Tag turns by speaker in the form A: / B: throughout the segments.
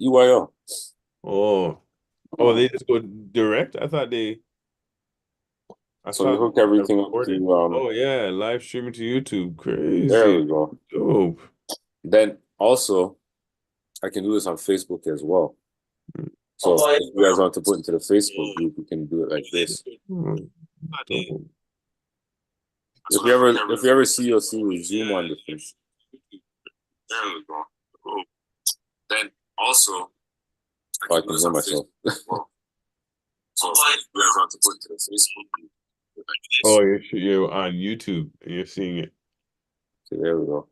A: EYO.
B: Oh, oh, they just go direct. I
A: So we
B: thought
A: hook
B: they
A: everything up
B: recorded.
A: to
B: Oh yeah, live streaming to YouTube.
A: there
B: Crazy.
A: we go.
B: Dope.
A: Then also I can do this on Facebook as well. So
B: Oh,
A: if you guys want to put into the Facebook group, you can do it like this.
B: yeah. Dope.
A: If you ever see you'll see we zoom on the thing. There we go. Cool. Then also I can hear myself. So if you guys want to put into the Facebook group, do it like this.
B: Oh, you're on YouTube and you're seeing it.
A: So there we go.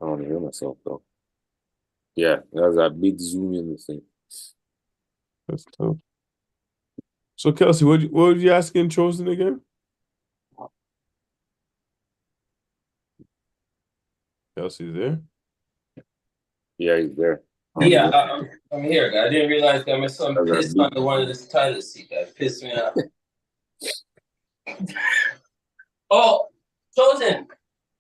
A: I don't want to hear myself though. Yeah, there's that big zoom in the thing.
B: That's tough. So Kelsey, what were you asking Chosen again? Kelsey's there.
A: Yeah, he's there.
C: Yeah, I'm here. I didn't realize that my son
A: There's that
C: pissed
A: big
C: on the one of this toilet seat. That pissed me off. Oh, Chosen,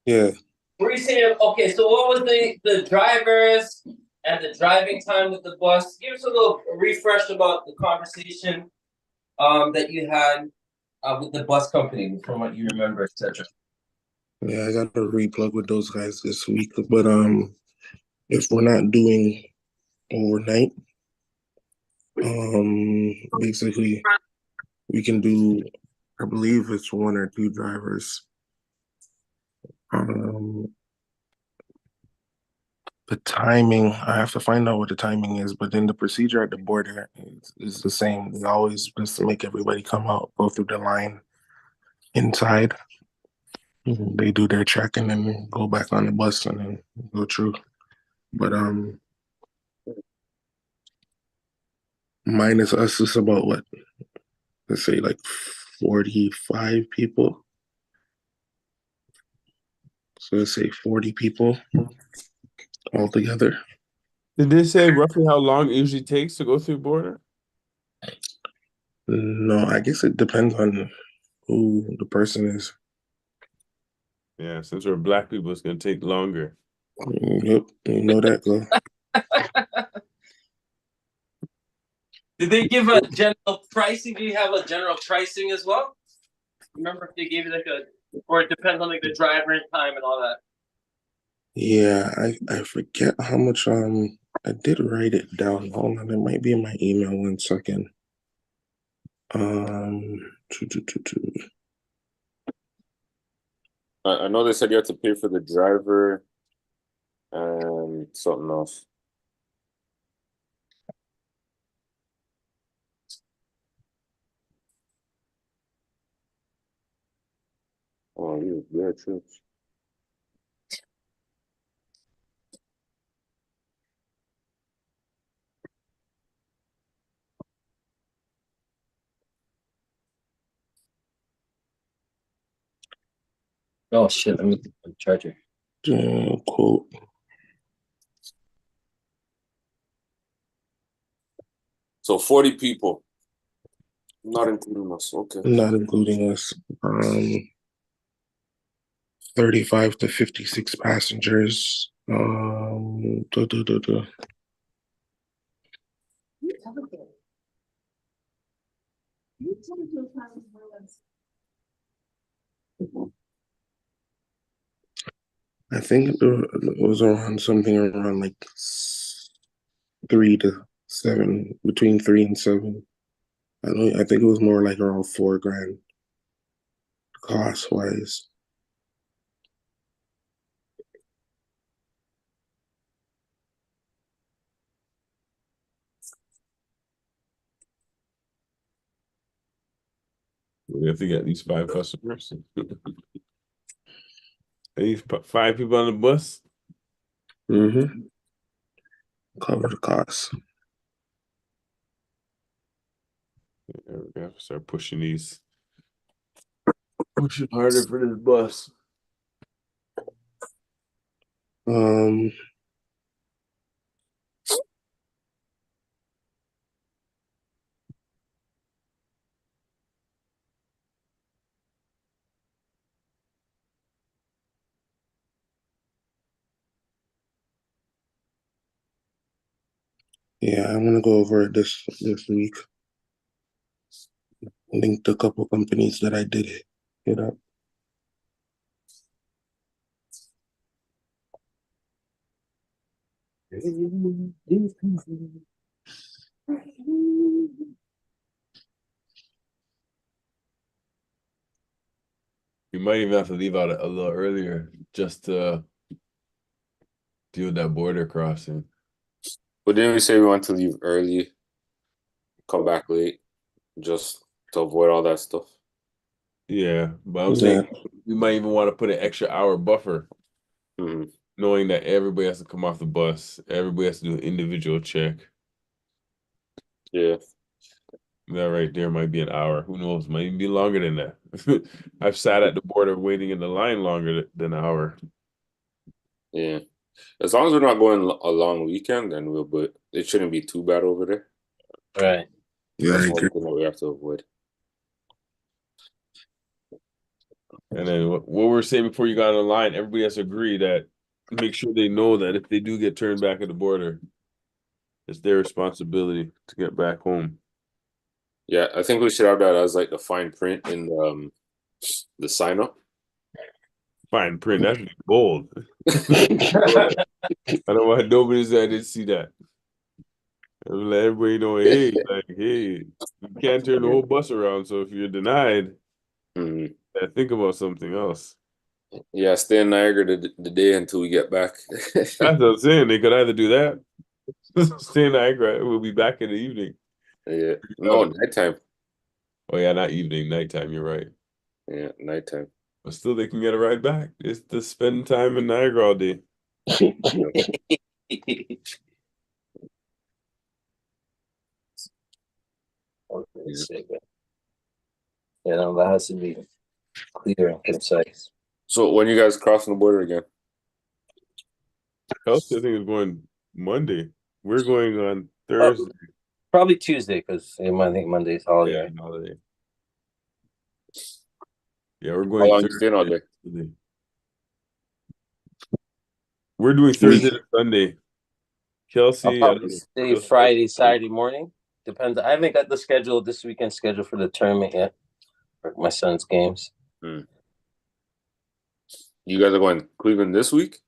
D: Yeah.
C: were you saying, okay, so what was the drivers and the driving time with the bus? Give us a little refresh about the conversation that you had with the bus company from what you remember, etc.
D: Yeah, I got to replug with those guys this week. But if we're not doing overnight, basically we can do, I believe it's one or two drivers. Um, the timing, I have to find out what the timing is, but then the procedure at the border is the same. They always just to make everybody come out, go through the line inside. They do their check and then go back on the bus and then go through. But minus us is about what? Let's say like 45 people. So let's say 40 people altogether.
B: Did they say roughly how long it usually takes to go through border?
D: No, I guess it depends on who the person is.
B: Yeah, since we're black people, it's gonna take longer.
D: Yep, you know that go.
C: Did they give a general pricing? Do you have a general pricing as well? Remember if they gave you like a, or it depends on like the driver and time and all that.
D: Yeah, I forget how much I did write it down. Hold on, it might be in my email 1 second. Um tu- tu- tu- tu.
A: I know they said you have to pay for the driver and something else. Oh, yeah, true.
C: Oh shit! Let me charger.
D: Quote,
A: So 40 people, not including us. Okay.
D: not including us. 35 to 56 passengers. Duh, duh, duh, duh. I think it was around something around like 3 to 7, between 3 and 7. I think it was more like around 4 grand cost wise.
B: We have to get at least 5 customers. At least 5 people on the bus.
D: Mm-hmm. Cover the cost.
B: Yeah, we have to start pushing harder for this bus.
D: Um, Yeah, I'm gonna go over it this week. Linked a couple companies that I did hit up.
B: You might even have to leave out a little earlier just to deal with that border crossing.
A: But didn't we say we want to leave early, come back late, just to avoid all that stuff?
B: Yeah, but I'm
D: Yeah.
B: saying we might even want to put an extra hour buffer,
A: Hmm.
B: knowing that everybody has to come off the bus, everybody has to do an individual check.
A: Yeah.
B: That right there might be an hour. Who knows? Might even be longer than that. I've sat at the border waiting in the line longer than an hour.
A: Yeah. As long as we're not going a long weekend, then but it shouldn't be too bad over there.
C: Right.
D: Yeah,
A: That's
D: I
A: the
D: agree.
A: only thing that we have to avoid.
B: And then what we were saying before you got on the line, everybody has to agree that make sure they know that if they do get turned back at the border, it's their responsibility to get back home.
A: Yeah, I think we should have that as like the fine print in the sign up.
B: Fine print, that's bold. I don't know why nobody said I didn't see that. I would let everybody know, hey, you can't turn the whole bus around. So if you're denied,
A: Mhm.
B: think about something else.
A: Yeah, stay in Niagara the day until we get back.
B: That's what I'm saying. They could either do that, stay in Niagara, we'll be back in the evening.
A: Yeah. No, nighttime.
B: Oh yeah, not evening, nighttime. You're right.
A: Yeah, nighttime.
B: But still, they can get a ride back. It's to spend time in Niagara all day.
C: Yeah, no, that has to be clear and concise.
A: So when you guys crossing the border again?
B: Kelsey, I think, is going Monday. We're going on Thursday.
C: Probably Tuesday because I think Monday's holiday.
B: Yeah,
C: Right?
B: holiday. Yeah, we're
A: How
B: going
A: long you staying out
B: Thursday.
A: there?
B: We're doing Thursday to Sunday.
C: I'll
B: Kelsey, I
C: probably
B: don't
C: stay
B: know.
C: Friday, Saturday morning. Depends. I haven't got the schedule this weekend schedule for the tournament yet for my son's games.
A: You guys are going to Cleveland this week?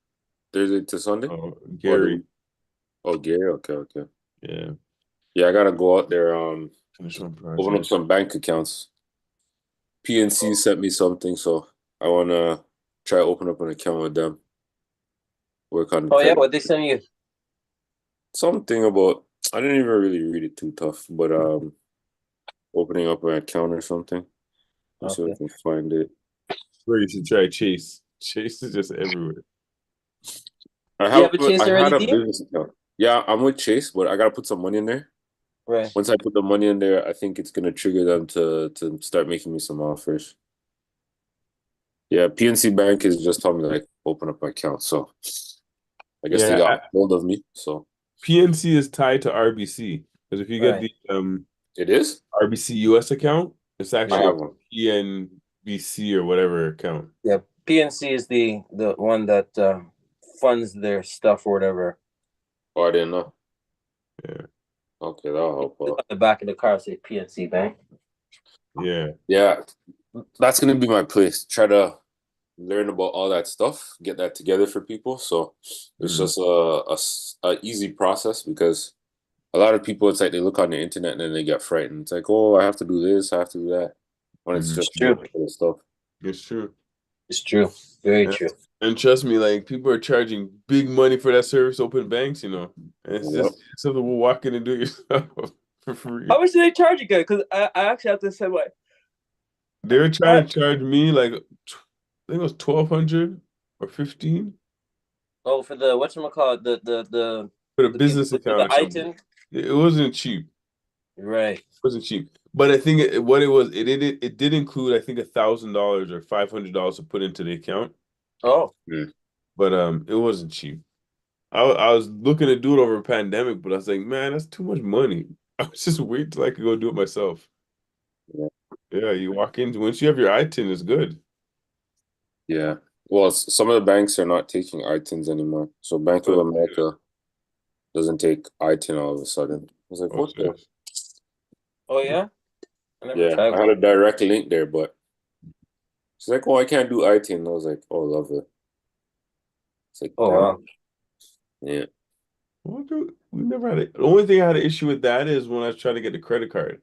A: Thursday to Sunday?
B: Oh, Gary.
A: Oh, Gary. Okay.
B: Yeah.
A: Yeah, I gotta go out there.
B: Finish one
A: Open up
B: project.
A: some bank accounts. PNC sent me something, so I wanna try to open up an account with them. Work on
C: Oh yeah,
A: credit.
C: what they send you?
A: Something about, I didn't even really read it too tough, but opening up an account or something. Let's see if I can find it.
B: Where you should try Chase. Chase is just everywhere.
A: I
C: have a Chase
A: had
C: already,
A: a
C: D?
A: business account. Yeah, I'm with Chase, but I gotta put some money in there.
C: Right.
A: Once I put the money in there, I think it's gonna trigger them to start making me some offers. Yeah, PNC Bank is just telling me like open up my account, so I guess they got hold of me. So
B: PNC is tied to RBC because if you get the
A: it is
B: RBC US account, it's
A: I
B: actually
A: have one.
B: PNBC or whatever account.
C: Yeah, PNC is the one that funds their stuff or whatever.
A: Oh, I didn't know.
B: Yeah.
A: Okay, that'll help out.
C: On the back of the car say PNC Bank.
B: Yeah.
A: Yeah, that's gonna be my place. Try to learn about all that stuff, get that together for people. So it's just a easy process because a lot of people, it's like they look on the internet and then they get frightened. It's like, oh, I have to do this, I have to do that. When it's just
C: true.
A: Stuff.
B: It's true.
C: It's true. Very true.
B: And trust me, like people are charging big money for that service, open banks, you know. And it's just something we'll walk in and do yourself for free.
C: How much do they charge you guys? Because I actually have to say what
B: they were trying to charge me like I think it was 1,200 or 15.
C: Oh, for the whatchamacallit, the
B: for the business account or something. It wasn't cheap.
C: Right.
B: It wasn't cheap. But I think what it was, it did include, I think, $1,000 or $500 to put into the account.
C: Oh.
B: But it wasn't cheap. I was looking to do it over a pandemic, but I was like, man, that's too much money. I was just wait till I could go do it myself. Yeah, you walk in, once you have your ITIN, it's good.
A: Yeah. Well, some of the banks are not taking ITINs anymore. So Bank of America doesn't take I-10 all of a sudden. I was like, what the?
C: Oh yeah. I never
A: Yeah,
C: tried
A: I had a direct link there, but she's like, oh, I can't do I-10. I was like, oh, lovely. It's like,
C: Oh
A: damn.
C: wow.
A: Yeah.
B: We never had it. The only thing I had an issue with that is when I was trying to get the credit card.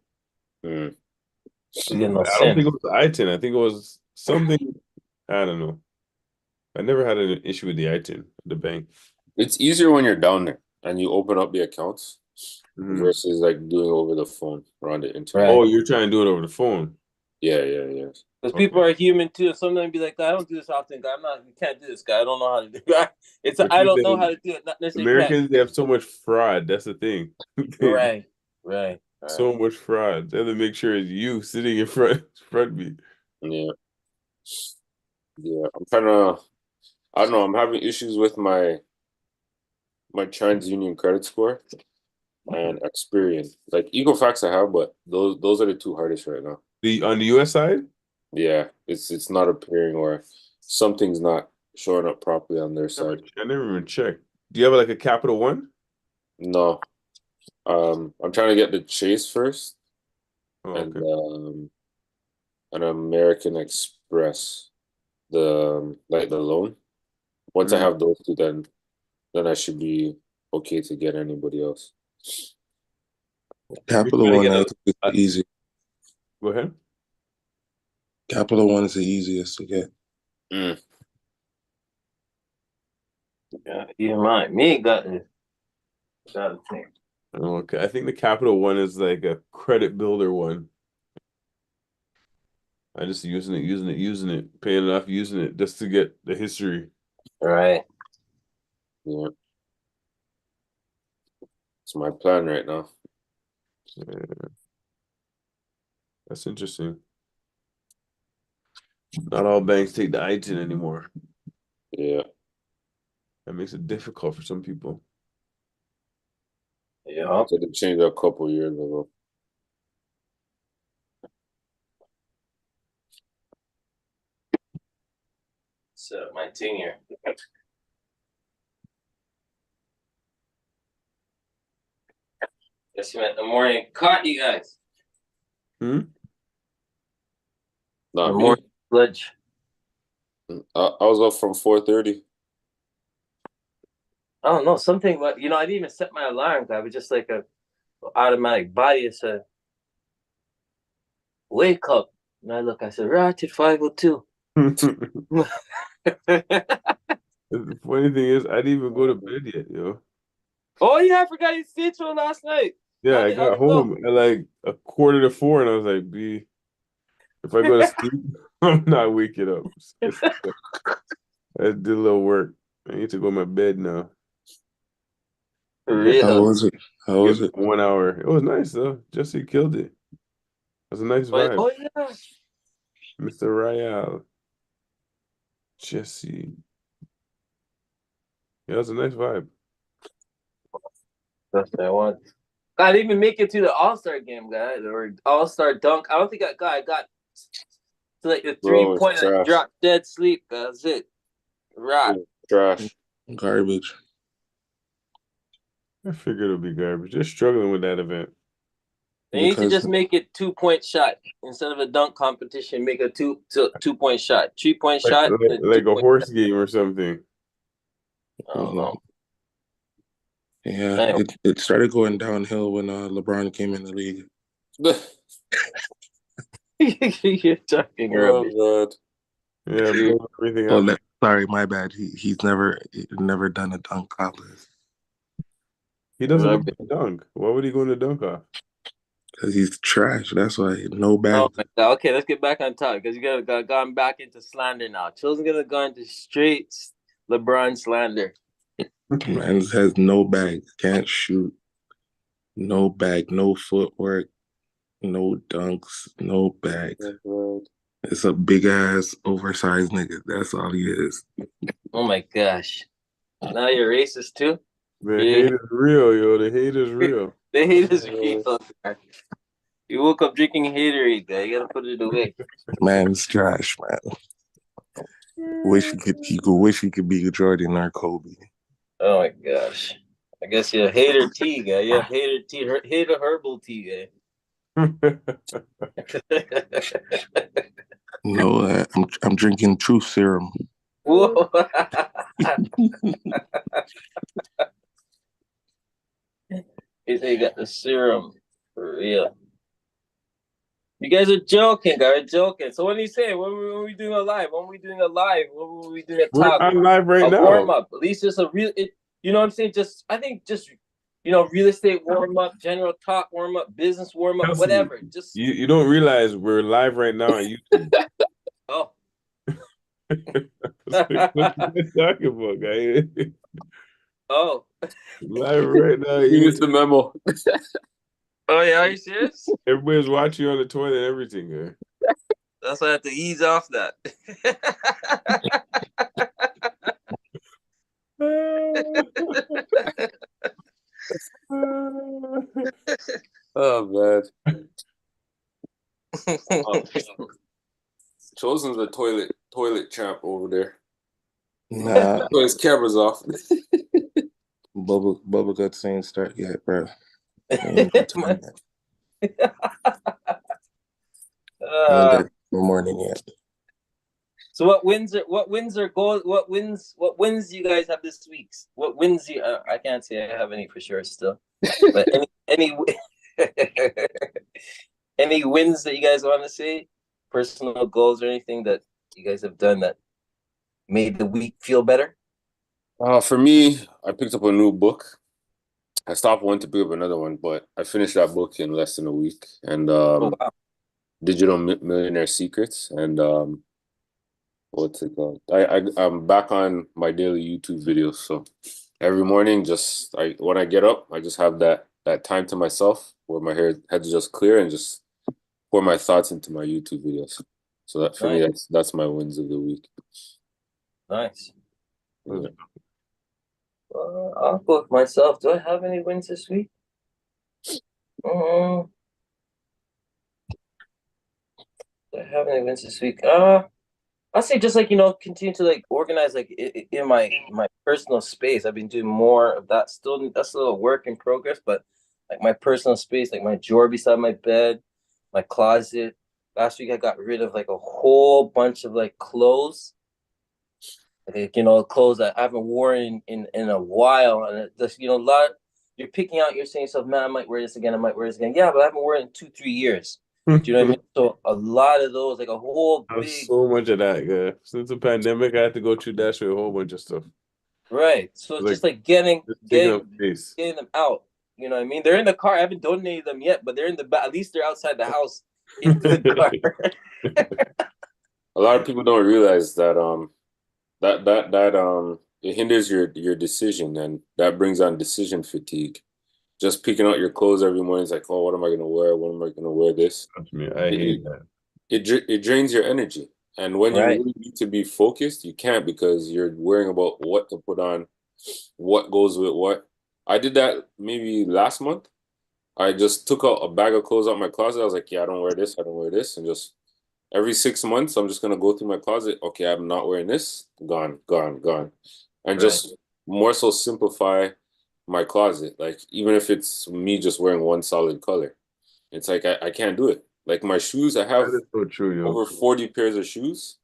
A: Mm.
C: You get no
B: I don't think
C: sin.
B: it was I-10. I think it was something. I don't know. I never had an issue with the I-10 at the bank.
A: It's easier when you're down there and you open up the accounts
B: Mhm.
A: versus like doing it over the phone or on the internet.
C: Right.
B: Oh, you're trying to do it over the phone.
A: Yeah.
C: Because people are human too. Sometimes be like, I don't do this often. Guy. You can't do this, guy. I don't know how to do it.
B: But
C: I
B: you
C: don't know how
B: think
C: to do it. Not necessarily
B: Americans, they have so much fraud. That's the thing.
C: can't. Right.
B: So much fraud. They have to make sure it's you sitting in front of me.
A: Yeah. I'm trying to, I don't know, I'm having issues with my TransUnion credit score and Experian. Like Equifax I have, but those are the two hardest right now.
B: On the US side?
A: Yeah, it's not appearing or something's not showing up properly on their side.
B: I never even checked. Do you have like a Capital One?
A: No. I'm trying to get the Chase first
B: Oh,
A: and
B: okay.
A: an American Express, the like the loan. Once I have those two, then I should be okay to get anybody else.
D: Capital
B: trying to
D: One
B: get
D: is the easy.
B: Go ahead.
D: Capital One is the easiest to get.
A: Mm.
C: Yeah, even mine. Me got it. Got a thing.
B: Oh, okay. I think the Capital One is like a credit builder one. I just using it, paying enough, using it just to get the history.
C: Right.
A: Yeah. It's my plan right now.
B: Yeah. That's interesting. Not all banks take the I-10 anymore.
A: Yeah.
B: That makes it difficult for some people.
C: Yeah.
A: So they changed it a couple years ago.
C: Set up my thing here. Guess you meant the morning caught you guys.
A: Not
C: The
A: me.
C: morning sludge.
A: I was up from 4:30.
C: I don't know. Something but I didn't even set my alarm. I was just like a automatic body. It said, wake up. And I said, right at 5:02.
B: The funny thing is, I didn't even go to bed yet, yo.
C: Oh yeah, I forgot you stayed till last night.
B: Yeah, I got home at like 3:45, and I was like, B, if I go to sleep, I'm not waking up. I did a little work. I need to go to my bed now.
C: For real.
D: How was it? How was it?
B: 1 hour. It was nice though. Jesse killed it. It was a nice vibe.
C: Oh yeah.
B: Mr. Royale. Jesse. Yeah, it was a nice vibe.
C: That's what I want. I didn't even make it to the All-Star game, guys, or All-Star dunk. I don't think I got to like the 3-point and dropped dead sleep. That's it. Right.
A: Trash.
D: Garbage.
B: I figured it would be garbage. Just struggling with that event.
C: They need to just make it 2-point shot instead of a dunk competition. Make a 2-point shot, 3-point shot,
B: like a horse game or something.
C: I don't know.
D: Yeah, it started going downhill when LeBron came in the league.
C: You're talking rubbish.
A: God.
B: Yeah, everything else.
D: Sorry, my bad. He's never done a dunk contest.
B: He doesn't know how to dunk. Why would he go to dunk off?
D: Because he's trash. That's why. No bag.
C: Oh my God. Okay, let's get back on topic because you got gone back into slander now. Chill's gonna go into straight LeBron slander.
D: Man has no bag. Can't shoot. No bag. No footwork. No dunks. No bag. It's a big ass, oversized nigga. That's all he is.
C: Oh my gosh. Now you're racist too?
B: The hate is real, yo. The hate is real.
C: The hate is real. You woke up drinking haterade, guy. You gotta put it away.
D: Man's trash, man. Wish he could be Jordan or Kobe.
C: Oh my gosh. I guess you're a hater tea guy. Yeah, hater tea, hater herbal tea guy.
D: No, I'm drinking Truth Serum.
C: Whoa. You say you got the serum for real. You guys are joking, guys. Joking. So what do you say? When we doing a live? When we doing a live? When we doing a
B: We're
C: talk?
B: on live right
C: A
B: now.
C: warm up. At least just a real. You know what I'm saying? I think real estate warm up, general talk warm up, business warm up,
B: Kelsey,
C: whatever. Just
B: you don't realize we're live right now on YouTube.
C: oh.
B: What you talking about, guy?
C: Oh.
B: Live right now.
A: He missed the memo.
C: Oh yeah, are you serious?
B: Everybody's watching you on the toilet and everything, guy.
C: That's why I have to ease off that.
A: Oh man. Chosen's a toilet champ over there.
D: Nah,
A: So his camera's off.
D: Bubba Guts ain't start yet, bro. Ain't got time yet. Ain't got the morning yet.
C: So what wins do you guys have this week? What wins you? I can't say I have any for sure still, but any any wins that you guys want to say, personal goals or anything that you guys have done that made the week feel better?
A: For me, I picked up a new book. I stopped one to pick up another one, but I finished that book in less than a week. And
C: Oh wow!
A: Digital Millionaire Secrets. And what's it called? I'm back on my daily YouTube videos. So every morning, when I get up, I just have that time to myself where my head's just clear and just pour my thoughts into my YouTube videos. So that for me, that's my wins of the week.
C: Nice.
A: Yeah.
C: I'll go with myself. Do I have any wins this week? Do I have any wins this week? I'll say just continue to organize in my personal space. I've been doing more of that. Still, that's a little work in progress, but like my personal space, like my drawer beside my bed, my closet. Last week I got rid of like a whole bunch of like clothes. Clothes that I haven't worn in a while, and it just a lot. You're picking out. You're saying yourself, man, I might wear this again. I might wear this again. Yeah, but I haven't worn it in 2-3 years. Do you know what I mean? So a lot of those, like a whole big.
B: So much of that, guy. Since the pandemic, I had to go through that with a whole bunch of stuff.
C: Right. So it's just like getting them out. You know what I mean? They're in the car. I haven't donated them yet, but they're in the back. At least they're outside the house into the car.
A: A lot of people don't realize that it hinders your decision, and that brings on decision fatigue. Just picking out your clothes every morning is like, oh, what am I gonna wear? When am I gonna wear this?
B: I hate that.
A: It drains your energy, and when you really need to be focused, you can't because you're worrying about what to put on, what goes with what. I did that maybe last month. I just took out a bag of clothes out my closet. I was like, yeah, I don't wear this, I don't wear this, and just every 6 months, I'm just gonna go through my closet. Okay, I'm not wearing this. Gone, gone, gone, and just more so simplify my closet. Like even if it's me just wearing one solid color, it's like I can't do it. Like my shoes, I have
B: so true,
A: over 40 pairs of shoes.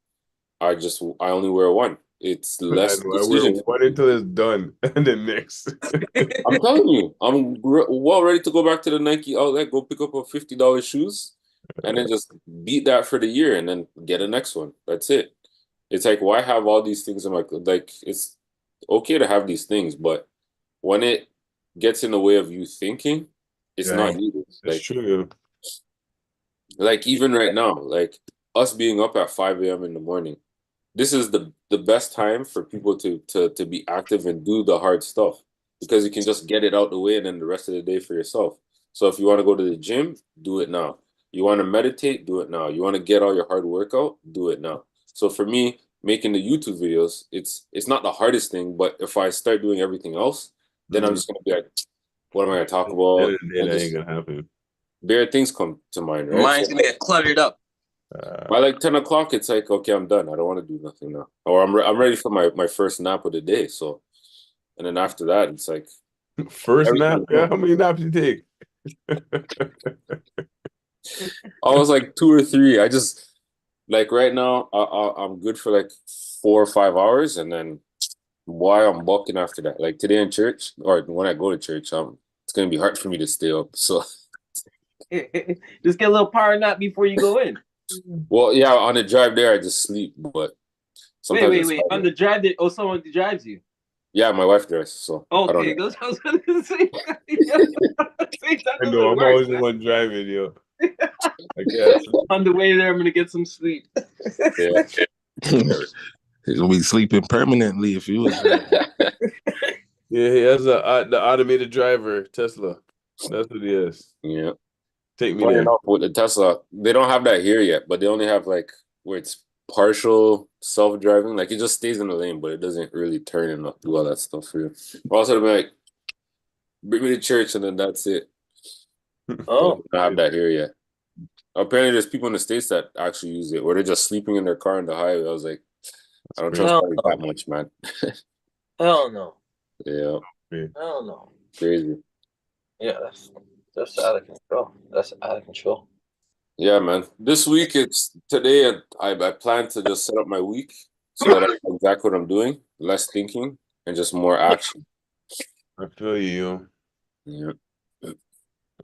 A: I only wear one. It's less
B: I wear one until it's done, and then next.
A: I'm telling you, I'm well ready to go back to the Nike outlet, go pick up a $50 shoes, and then just beat that for the year, and then get a next one. That's it. It's like, why have all these things in my like? It's okay to have these things, but when it gets in the way of you thinking, it's not needed.
B: It's true.
A: Like even right now, like us being up at 5 a.m. in the morning, this is the best time for people to be active and do the hard stuff because you can just get it out the way and then the rest of the day for yourself. So if you want to go to the gym, do it now. You want to meditate, do it now. You want to get all your hard work out, do it now. So for me, making the YouTube videos, it's not the hardest thing, but if I start doing everything else, then I'm just gonna be like, what am I gonna talk about?
B: That ain't gonna happen.
A: Bare things come to mind, right?
C: Mine's gonna get cluttered up.
A: By like 10 o'clock, it's like, okay, I'm done. I don't want to do nothing now. Or I'm ready for my first nap of the day. So, and then after that, it's like,
B: First
A: Every
B: nap?
A: time.
B: Yeah, how many naps you take?
A: I was like 2 or 3. I just like right now. I'm good for like 4 or 5 hours, and then why I'm bucking after that. Like today in church, or when I go to church, it's gonna be hard for me to stay up. So,
C: Just get a little power nap before you go in.
A: well, yeah, on the drive there, I just sleep, but sometimes it's
C: Wait. On
A: harder.
C: the drive, someone drives you.
A: Yeah, my wife drives, so I don't
C: Okay,
A: know.
C: that's what I was gonna say. See, that
B: I know,
C: doesn't
B: I'm
C: work.
B: always the one driving, yo. I guess.
C: On the way there, I'm gonna get some sleep.
A: Yeah.
D: He's gonna be sleeping permanently if you was there.
B: Yeah, he has the automated driver, Tesla. That's what he is.
A: Yeah.
B: Take me
A: Funny
B: there.
A: enough, with the Tesla, they don't have that here yet, but they only have like where it's partial self-driving. Like it just stays in the lane, but it doesn't really turn and do all that stuff for you. Also, they're like, bring me to church, and then that's it.
C: Oh,
A: They don't have that here yet. Apparently, there's people in the States that actually use it, where they're just sleeping in their car on the highway. I was like, I don't trust
C: Hell
A: cars
C: no.
A: that much, man.
C: hell no,
A: Yeah,
C: hell no.
A: crazy.
C: Yeah, that's out of control. That's out of control.
A: Yeah, man. This week, it's today. I plan to just set up my week so that I know exactly what I'm doing, less thinking, and just more action.
B: I feel you.
A: Yeah.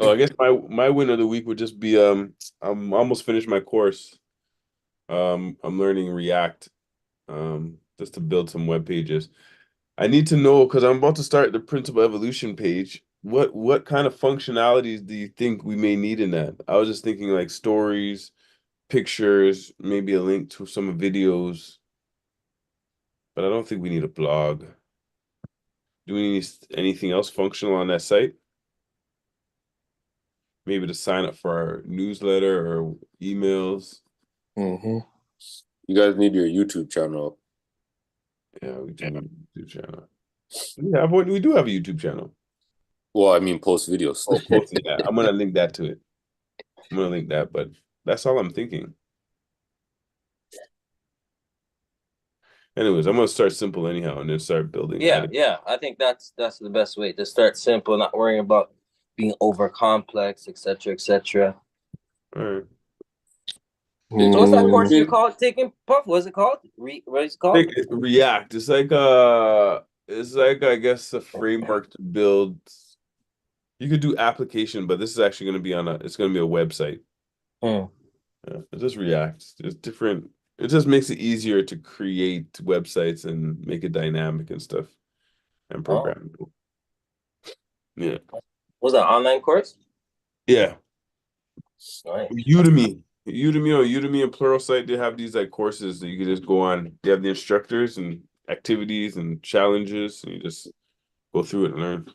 B: Oh, I guess my win of the week would just be I'm almost finished my course. I'm learning React just to build some web pages. I need to know because I'm about to start the principal evolution page. What kind of functionalities do you think we may need in that? I was just thinking like stories, pictures, maybe a link to some videos, but I don't think we need a blog. Do we need anything else functional on that site? Maybe to sign up for our newsletter or emails.
D: Mm-hmm.
A: You guys need your YouTube channel.
B: Yeah, we do have a YouTube channel. We do have a YouTube channel.
A: Well, I mean, post videos.
B: Oh, posting that. I'm gonna link that to it. I'm gonna link that, but that's all I'm thinking. Anyways, I'm gonna start simple anyhow, and then start building.
C: Yeah. I think that's the best way to start simple, not worrying about being over complex, etc.
B: All right.
C: So what's that course you
A: Mm.
C: call taking, Puff? What's it called? What is it called?
B: It's React. It's like I guess a framework to build. You could do application, but this is actually gonna be it's gonna be a website.
C: Hmm.
B: Yeah, it's just React. It's different. It just makes it easier to create websites and make it dynamic and stuff and programmable. Yeah.
C: Was that online course?
B: Yeah.
C: Nice.
B: Udemy and Pluralsight, they have these like courses that you can just go on. They have the instructors and activities and challenges, and you just go through it and learn.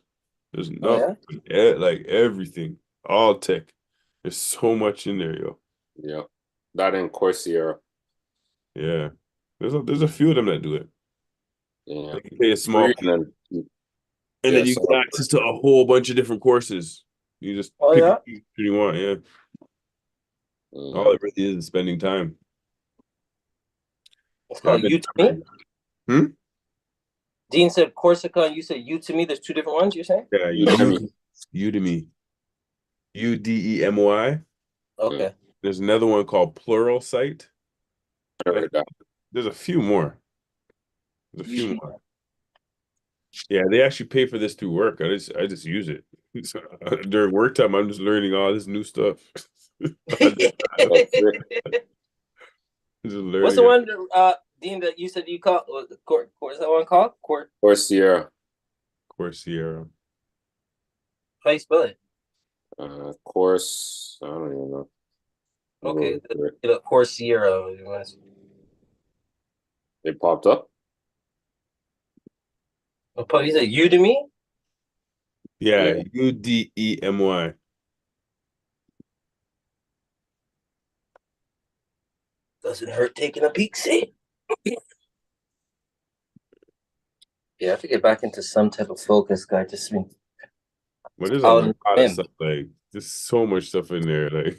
B: There's
C: Oh,
B: nothing, like everything, all tech. There's so much in there, yo.
A: Yeah. That in Coursera.
B: Yeah. There's a few of them that do it.
A: Yeah.
B: Like you pay a small
A: Free,
B: fee,
A: and then
B: and
A: yeah,
B: then you
A: so
B: get access to a whole bunch of different courses. You just
C: Oh,
B: pick
C: yeah?
B: which you want, yeah.
A: yeah.
B: All it really is spending time.
C: It's
B: Yeah,
C: called Udemy.
B: Hmm?
C: Dean said Corsica, and you said Udemy. There's two different ones. You're saying?
B: Yeah,
A: Udemy.
B: Udemy. Udemy.
C: Okay.
B: There's another one called Pluralsight.
A: I heard that.
B: There's a few more. There's a few more. Yeah, they actually pay for this through work. I just use it. So, during work time, I'm just learning all this new stuff. Just learning
C: What's the one, Dean, that you said you call? What's that one called?
A: Coursera.
B: Coursera.
C: How you spell it?
A: Course. I don't even know.
C: Okay, the Coursera.
A: It popped up.
C: Oh, you said Udemy?
B: Yeah,
A: Yeah.
B: Udemy.
C: Doesn't hurt taking a peek, see? Yeah, I have to get back into some type of focus, guy. Just been
B: But there's a
C: out
B: lot
C: in
B: of
C: the
B: stuff. Like there's so much stuff in there. Like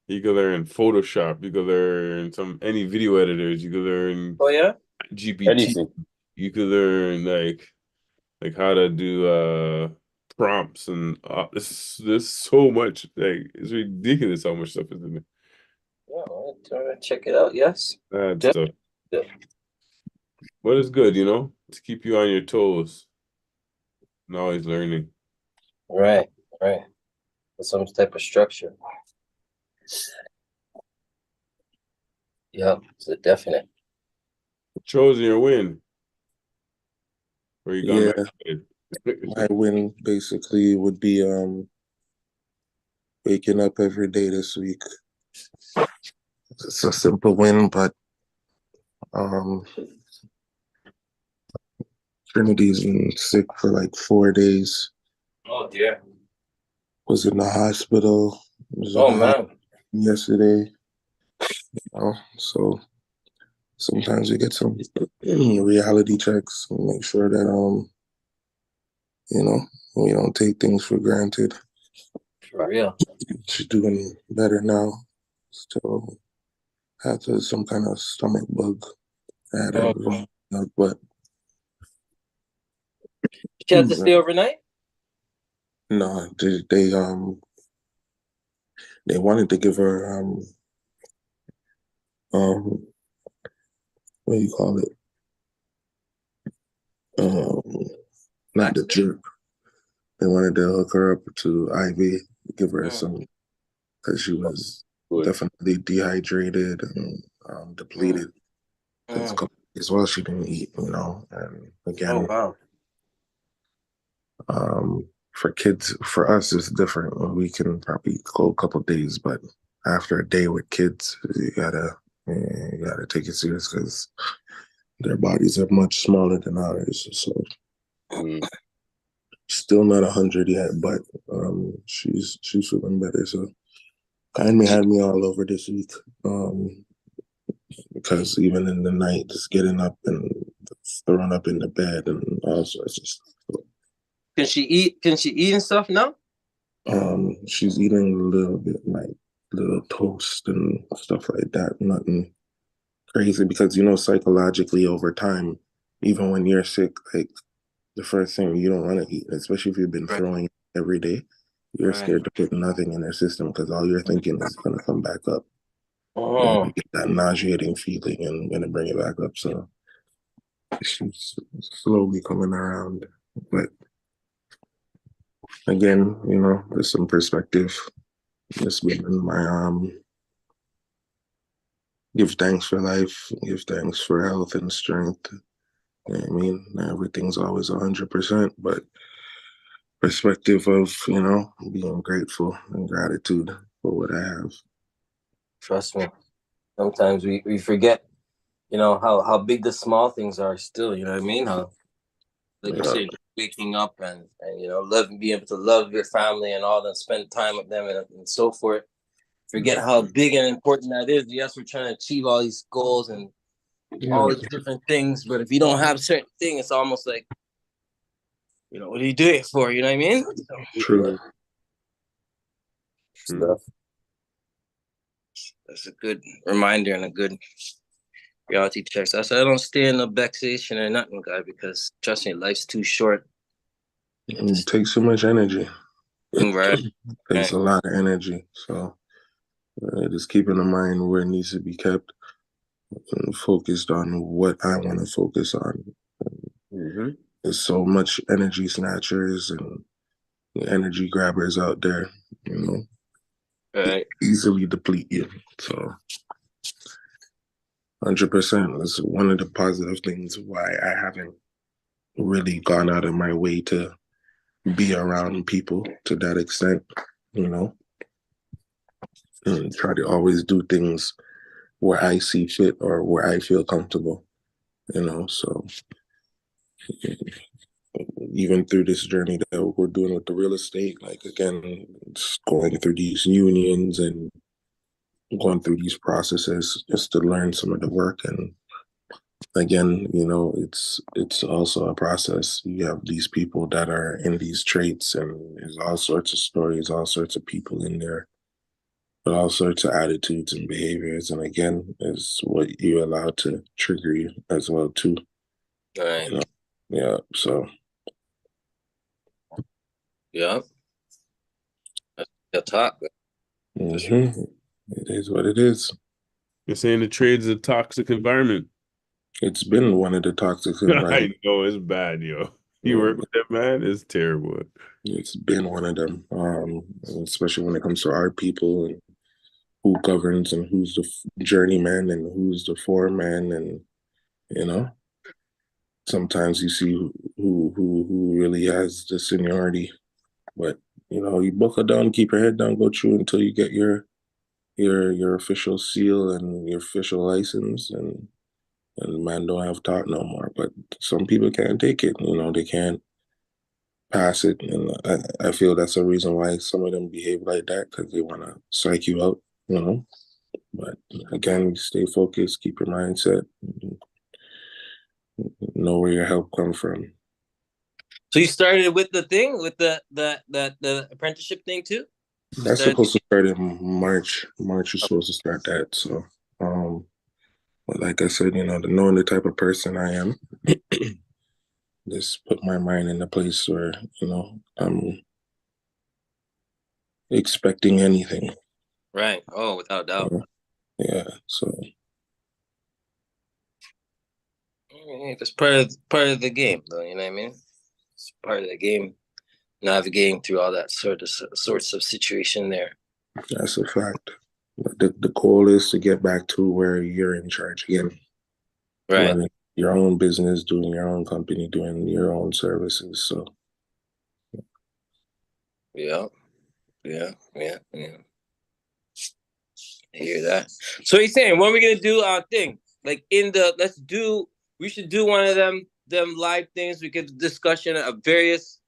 B: you could learn Photoshop. You could learn any video editors. You could learn
C: Oh, yeah?
B: GPT.
A: Anything.
B: You could learn like like how to do prompts and there's so much. Like it's ridiculous how much stuff is in there.
C: Yeah, well, check it out. Yes.
B: Bad
C: Yeah.
B: stuff.
C: Yeah.
B: But it's good, to keep you on your toes and always learning.
C: Right. With some type of structure. Yeah, it's a definite.
B: Chosen your win. Where you gone
D: Yeah,
B: back?
D: my win basically would be waking up every day this week. It's a simple win, but um Trinity's been sick for like 4 days.
C: Oh dear.
D: Was in the hospital. Was in
C: Oh
D: the hospital
C: man.
D: yesterday. So sometimes we get some reality checks and make sure that we don't take things for granted.
C: For real.
D: She's doing better now. Still had some kind of stomach bug. I had
C: Oh.
D: but
C: She had to stay overnight?
D: no, they wanted to give her what do you call it? Not the drip. They wanted to hook her up to IV, give her some, because she was definitely dehydrated and depleted. Because a couple days well she didn't eat, and again, for kids, for us it's different. We can probably go a couple days, but after a day with kids, you gotta take it serious because their bodies are much smaller than ours. So still not 100 yet, but she's feeling better. So kind of had me all over this week. Because even in the night, just getting up and throwing up in the bed and all sorts of stuff.
C: Can she eat? Can she eat and stuff now?
D: She's eating a little bit, like little toast and stuff like that. Nothing crazy because psychologically over time, even when you're sick, like the first thing you don't want to eat, especially if you've been throwing every day, you're scared to put nothing in their system because all you're thinking is going to come back up. You get that nauseating feeling and going to bring it back up. So she's slowly coming around. But again, there's some perspective. Just being my give thanks for life, give thanks for health and strength. You know what I mean? Not everything's always 100%, but perspective of, being grateful and gratitude for what I have.
C: Trust me. Sometimes we forget, how big the small things are still, you know what I mean? How, like you said, waking up and being able to love your family and all that, spend time with them and so forth. Forget how big and important that is. Yes, we're trying to achieve all these goals and all these different things, but if you don't have certain things, it's almost like, what do you do it for? You know what I mean?
D: True.
C: Stuff. That's a good reminder and a good reality check. So I said I don't stay in the vexation or nothing, guy, because trust me, life's too short.
D: It takes so much energy.
C: Right.
D: It takes a lot of energy. So just keeping in mind where it needs to be kept and focused on what I want to focus on. There's so much energy snatchers and energy grabbers out there,
C: Right.
D: easily deplete you. So 100% is one of the positive things why I haven't really gone out of my way to be around people to that extent, and try to always do things where I see fit or where I feel comfortable, so even through this journey that we're doing with the real estate, like again, just going through these unions and going through these processes just to learn some of the work. And again, it's also a process. You have these people that are in these traits and there's all sorts of stories, all sorts of people in there, but all sorts of attitudes and behaviors. And again, is what you allow to trigger you as well too.
C: Right.
D: Yeah. So
C: Yeah. That's talk.
D: Mm-hmm. It is what it is.
B: You're saying the trade's a toxic environment.
D: It's been one of the toxic
B: I
D: environments.
B: know it's bad, yo. You work with that man, it's terrible.
D: It's been one of them, especially when it comes to our people and who governs and who's the journeyman and who's the foreman, and you know, sometimes you see who really has the seniority, but you know, you buckle down, keep your head down, go through until you get your official seal and your official license, and man don't have talk no more. But some people can't take it, you know, they can't pass it, and I feel that's a reason why some of them behave like that, because they want to psych you out, you know. But again, stay focused, keep your mindset, know where your help comes from.
C: So you started with the thing, with the apprenticeship thing too?
D: That's supposed to start in March. March is supposed to start that. So, but like I said, you know, knowing the type of person I am, just put my mind in a place where, you know, I'm expecting anything.
C: Right. Oh, without doubt.
D: Yeah. So
C: it's part of the game, though. You know what I mean? It's part of the game, navigating through all that sorts of situation there.
D: that's a fact. The goal is to get back to where you're in charge again.
C: Right.
D: Running your own business, doing your own company, doing your own services. So
C: Yeah. I hear that. So he's saying, what are we gonna do our thing? Like we should do one of them live things. We could discussion of various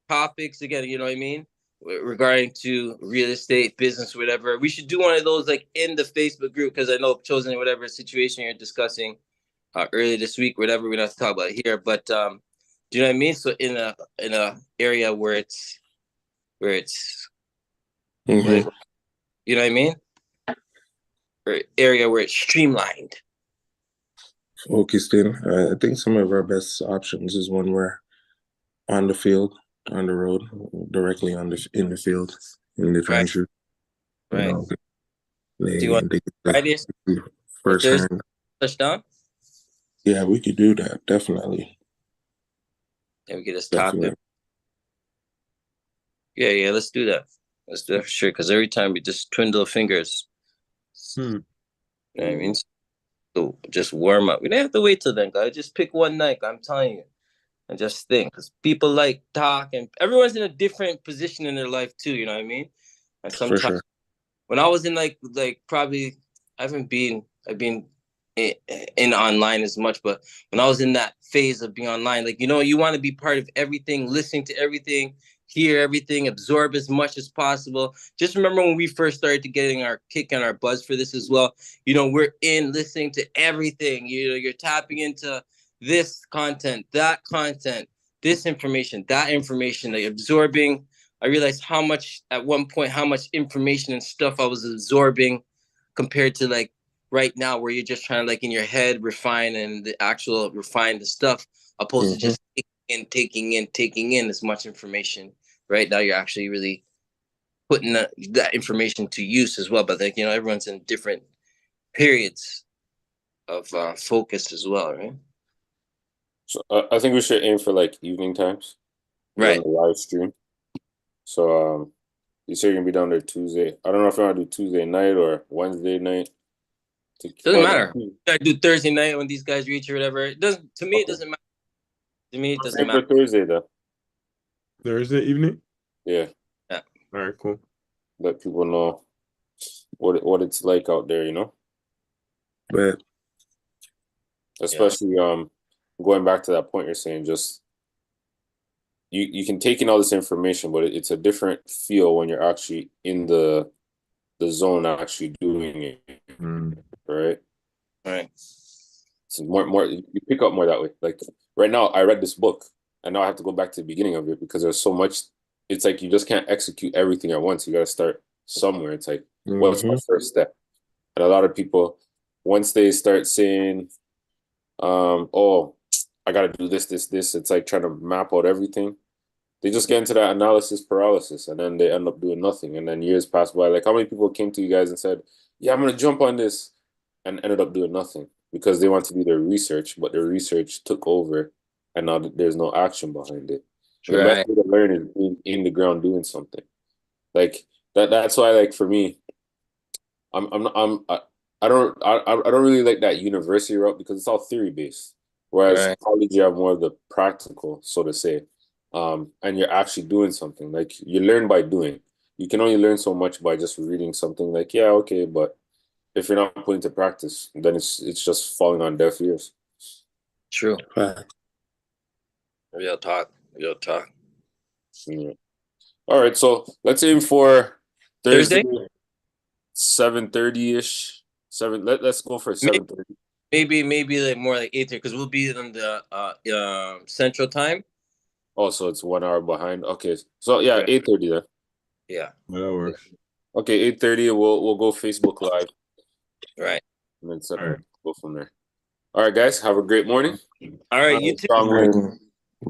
C: topics again, you know what I mean? Regarding to real estate, business, whatever. We should do one of those like in the Facebook group, because I know chosen whatever situation you're discussing earlier this week, whatever we're not talk about here. But do you know what I mean? So in a area where it's
D: mm-hmm.
C: you know what I mean? Or area where it's streamlined.
D: Focused in. I think some of our best options is when we're on the field, on the road, directly in the field, in the trenches.
C: Right.
D: You know,
C: Do you want Fridays
D: first hand.
C: Touchdown?
D: Yeah, we could do that, definitely.
C: Yeah, we could just top it. Yeah, let's do that. Let's do that for sure. Because every time we just twiddle fingers. You know what I mean? So just warm up. We don't have to wait till then, guys. Just pick one night. I'm telling you. And just think, because people like talk, and everyone's in a different position in their life too. You know what I mean? And sometimes
D: For sure.
C: when I was in like probably I've been in online as much, but when I was in that phase of being online, like, you know, you want to be part of everything, listening to everything, hear everything, absorb as much as possible. Just remember when we first started to getting our kick and our buzz for this as well, you know, we're in listening to everything. You know, you're tapping into this content, that content, this information, that information, like absorbing. I realized how much at one point, how much information and stuff I was absorbing compared to like right now, where you're just trying to like in your head refine and the actual refine the stuff, opposed to just taking in as much information. Right now, you're actually really putting that information to use as well. But like, you know, everyone's in different periods of focus as well, right?
A: So I think we should aim for like evening times,
C: Right?
A: on the live stream. So you say you're gonna be down there Tuesday. I don't know if you want to do Tuesday night or Wednesday night.
C: Doesn't matter. I do Thursday night when these guys reach or whatever. It doesn't. To me, it doesn't matter. To me, it doesn't matter.
A: For Thursday though.
B: Thursday evening?
A: Yeah.
C: Yeah.
B: All right, cool.
A: Let people know what it's like out there, you know?
D: But
A: especially going back to that point you're saying, just you can take in all this information, but it's a different feel when you're actually in the zone actually doing it. Right?
C: Right.
A: So more you pick up more that way. Like right now I read this book and now I have to go back to the beginning of it because there's so much. It's like you just can't execute everything at once. You got to start somewhere. It's like, what's my first step? And a lot of people, once they start saying, oh, I got to do this, it's like trying to map out everything. They just get into that analysis paralysis, and then they end up doing nothing. And then years pass by. Like, how many people came to you guys and said, "Yeah, I'm gonna jump on this," and ended up doing nothing because they want to do their research, but their research took over, and now there's no action behind it. And the best way to learn is being in the ground doing something. Like that. That's why, like, for me, I don't really like that university route because it's all theory based. Whereas college, you have more of the practical, so to say, and you're actually doing something. Like, you learn by doing. You can only learn so much by just reading something. Like, yeah, okay, but if you're not putting to practice, then it's just falling on deaf ears.
C: True.
D: Right.
C: Real talk. Real talk.
A: Yeah. All right, so let's aim for Thursday, 7:30 ish. Let's go for 7:30.
C: Maybe like more like 8:30 because we'll be on the Central Time.
A: Oh, so it's 1 hour behind. Okay, so yeah, 8:30 then.
C: Yeah,
B: that works.
A: Okay, 8:30. We'll go Facebook Live.
C: Right.
A: And then go from there. All right, guys. Have a great morning.
C: All right, you too.
A: Strong week.